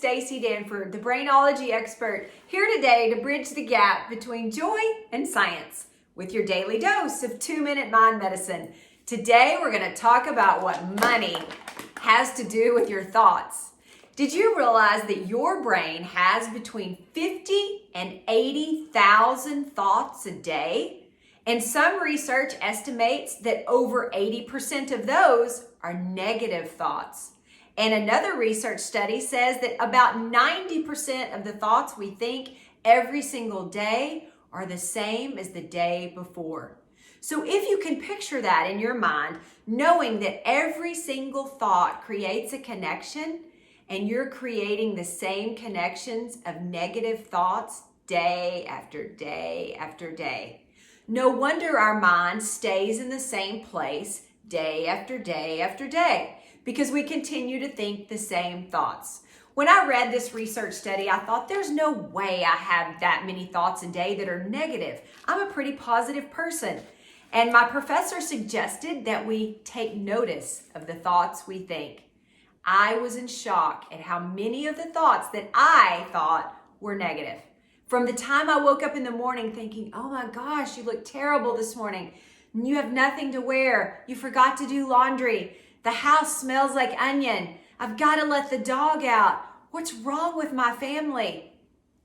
Stacy Danford, the brainology expert, here today to bridge the gap between joy and science with your daily dose of 2-minute mind medicine. Today, we're going to talk about what money has to do with your thoughts. Did you realize that your brain has between 50 and 80,000 thoughts a day? And some research estimates that over 80% of those are negative thoughts. And another research study says that about 90% of the thoughts we think every single day are the same as the day before. So if you can picture that in your mind, knowing that every single thought creates a connection, and you're creating the same connections of negative thoughts day after day after day. No wonder our mind stays in the same place day after day after day, because we continue to think the same thoughts. When I read this research study, I thought there's no way I have that many thoughts a day that are negative. I'm a pretty positive person. And my professor suggested that we take notice of the thoughts we think. I was in shock at how many of the thoughts that I thought were negative. From the time I woke up in the morning thinking, oh my gosh, you look terrible this morning. You have nothing to wear. You forgot to do laundry. The house smells like onion. I've got to let the dog out. What's wrong with my family?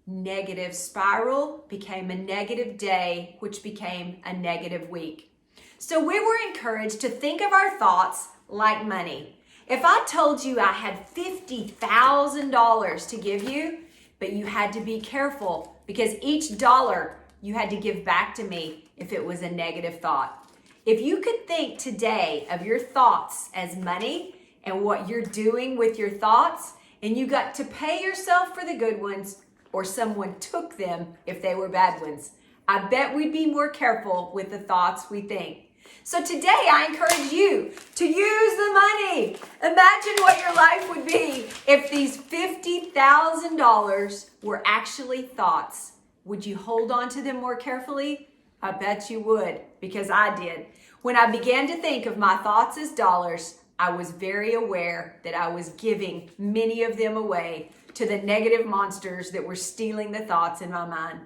Negative spiral became a negative day, which became a negative week. So we were encouraged to think of our thoughts like money. If I told you I had $50,000 to give you, but you had to be careful because each dollar you had to give back to me if it was a negative thought. If you could think today of your thoughts as money and what you're doing with your thoughts, and you got to pay yourself for the good ones or someone took them if they were bad ones, I bet we'd be more careful with the thoughts we think. So today I encourage you to use the money. Imagine what your life would be if these $50,000 were actually thoughts. Would you hold on to them more carefully? I bet you would, because I did. When I began to think of my thoughts as dollars, I was very aware that I was giving many of them away to the negative monsters that were stealing the thoughts in my mind.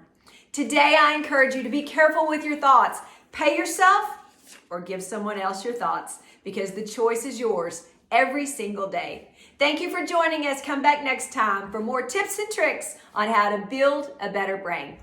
Today I encourage you to be careful with your thoughts. Pay yourself or give someone else your thoughts, because the choice is yours every single day. Thank you for joining us. Come back next time for more tips and tricks on how to build a better brain.